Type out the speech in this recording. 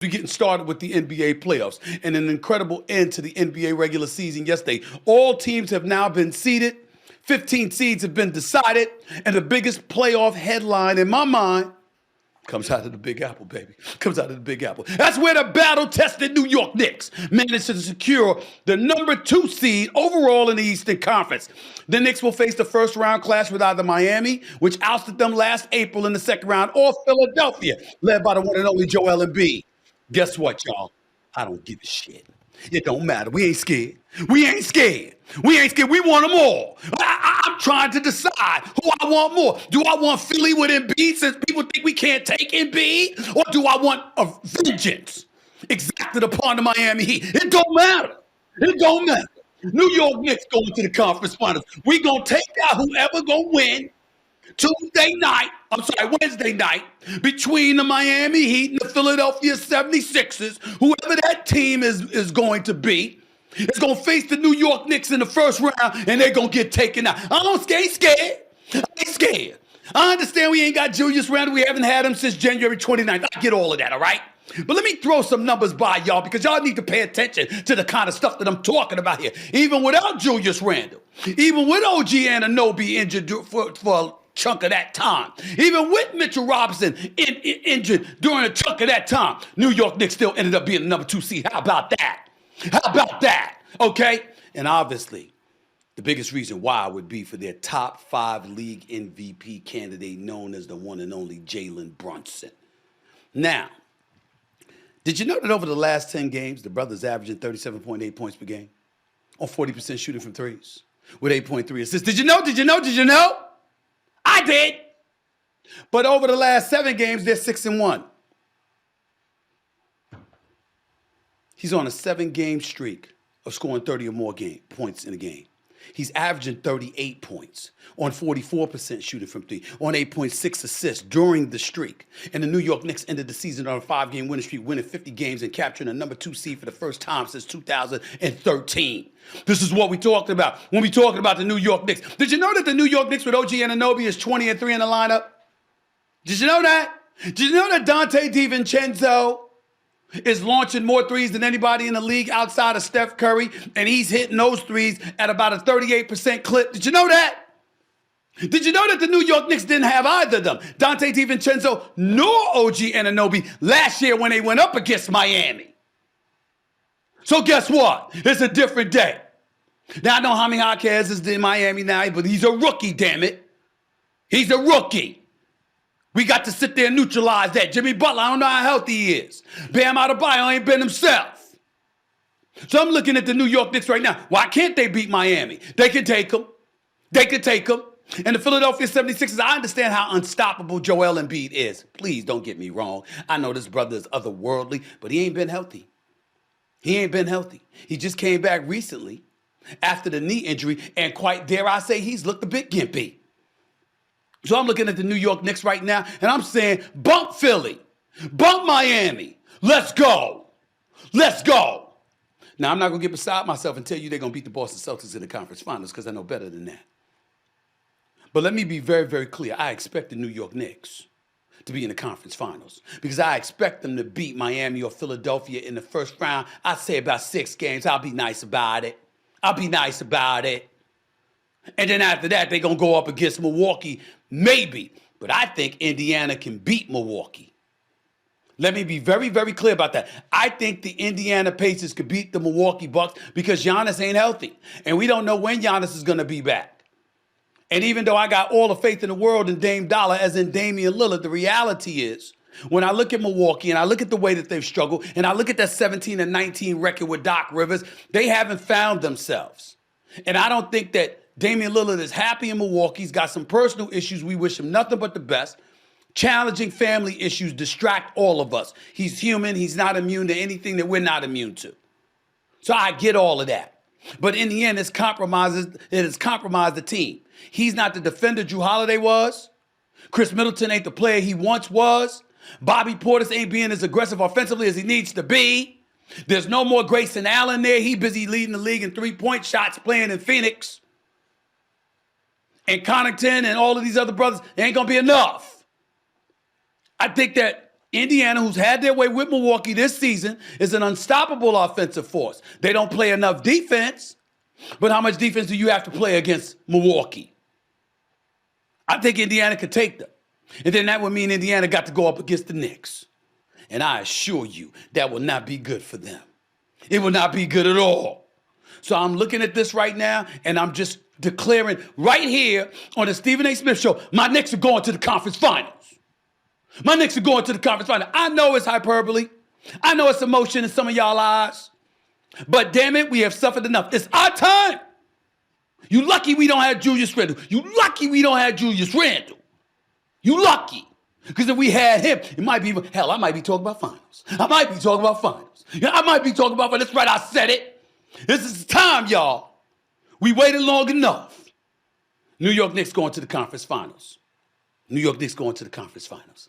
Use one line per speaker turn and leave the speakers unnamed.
We're getting started with the NBA playoffs and an incredible end to the NBA regular season yesterday. All teams have now been seeded. 15 seeds have been decided. And the biggest playoff headline in my mind comes out of the Big Apple, baby. Comes out of the Big Apple. That's where the battle-tested New York Knicks managed to secure the #2 seed overall in the Eastern Conference. The Knicks will face the first-round clash with either Miami, which ousted them last April in the second round, or Philadelphia, led by the one and only Joel Embiid. Guess what, y'all? I don't give a shit. It don't matter. We ain't scared. We ain't scared. We ain't scared. We want them all. I'm trying to decide who I want more. Do I want Philly with Embiid since people think we can't take Embiid? Or do I want a vengeance exacted upon the Miami Heat? It don't matter. It don't matter. New York Knicks going to the conference finals. We going to take out whoever going to win Wednesday night, between the Miami Heat and the Philadelphia 76ers, whoever that team is going to be, is going to face the New York Knicks in the first round, and they're going to get taken out. I ain't scared. I ain't scared. I understand we ain't got Julius Randle. We haven't had him since January 29th. I get all of that, all right? But let me throw some numbers by y'all, because y'all need to pay attention to the kind of stuff that I'm talking about here. Even without Julius Randle, even with OG Anunoby injured for a chunk of that time, even with Mitchell Robinson injured during a chunk of that time, New York Knicks still ended up being the #2 seed. How about that? How about that? Okay? And obviously, the biggest reason why would be for their top 5 league MVP candidate, known as the one and only Jalen Brunson. Now, did you know that over the last 10 games, the brother's averaging 37.8 points per game on 40% shooting from threes with 8.3 assists? Did you know? Did you know? Did you know? I did. But over the last 7 games, they're 6-1. He's on a 7-game streak of scoring 30 or more points in a game. He's averaging 38 points on 44% shooting from 3, on 8.6 assists during the streak. And the New York Knicks ended the season on a 5-game winning streak, winning 50 games and capturing a #2 seed for the first time since 2013. This is what we talked about when we talking about the New York Knicks. Did you know that the New York Knicks with OG Anunoby is 20-3 in the lineup? Did you know that? Did you know that Dante DiVincenzo is launching more threes than anybody in the league outside of Steph Curry, and he's hitting those threes at about a 38% clip? Did you know that? Did you know that the New York Knicks didn't have either of them, Dante DiVincenzo nor OG Anunoby, last year when they went up against Miami? So guess what? It's a different day. Now, I know Jaime Jaquez is in Miami now, but he's a rookie, damn it. He's a rookie. We got to sit there and neutralize that. Jimmy Butler, I don't know how healthy he is. Bam Adebayo ain't been himself. So I'm looking at the New York Knicks right now. Why can't they beat Miami? They can take them. They can take them. And the Philadelphia 76ers, I understand how unstoppable Joel Embiid is. Please don't get me wrong. I know this brother is otherworldly, but he ain't been healthy. He ain't been healthy. He just came back recently after the knee injury, and quite dare I say, he's looked a bit gimpy. So I'm looking at the New York Knicks right now, and I'm saying, bump Philly, bump Miami. Let's go. Let's go. Now, I'm not going to get beside myself and tell you they're going to beat the Boston Celtics in the conference finals, because I know better than that. But let me be very, very clear. I expect the New York Knicks to be in the conference finals, because I expect them to beat Miami or Philadelphia in the first round. I'd say about 6 games. I'll be nice about it. I'll be nice about it. And then after that, they're going to go up against Milwaukee, maybe. But I think Indiana can beat Milwaukee. Let me be very, very clear about that. I think the Indiana Pacers could beat the Milwaukee Bucks because Giannis ain't healthy. And we don't know when Giannis is going to be back. And even though I got all the faith in the world in Dame Dollar, as in Damian Lillard, the reality is, when I look at Milwaukee and I look at the way that they've struggled, and I look at that 17-19 record with Doc Rivers, they haven't found themselves. And I don't think that Damian Lillard is happy in Milwaukee. He's got some personal issues. We wish him nothing but the best. Challenging family issues distract all of us. He's human. He's not immune to anything that we're not immune to. So I get all of that. But in the end, it has compromised the team. He's not the defender Drew Holiday was. Chris Middleton ain't the player he once was. Bobby Portis ain't being as aggressive offensively as he needs to be. There's no more Grayson Allen there. He busy leading the league in 3-point shots playing in Phoenix. And Connaughton and all of these other brothers, it ain't going to be enough. I think that Indiana, who's had their way with Milwaukee this season, is an unstoppable offensive force. They don't play enough defense, but how much defense do you have to play against Milwaukee? I think Indiana could take them. And then that would mean Indiana got to go up against the Knicks. And I assure you, that will not be good for them. It will not be good at all. So I'm looking at this right now, and I'm just declaring right here on the Stephen A. Smith Show, my Knicks are going to the conference finals. My Knicks are going to the conference finals. I know it's hyperbole. I know it's emotion in some of y'all eyes. But damn it, we have suffered enough. It's our time. You lucky we don't have Julius Randle. You lucky we don't have Julius Randle. You lucky. Because if we had him, it might be, hell, I might be talking about finals. I might be talking about finals. Yeah, I might be talking about, that's right, I said it. This is the time, y'all. We waited long enough. New York Knicks going to the conference finals. New York Knicks going to the conference finals.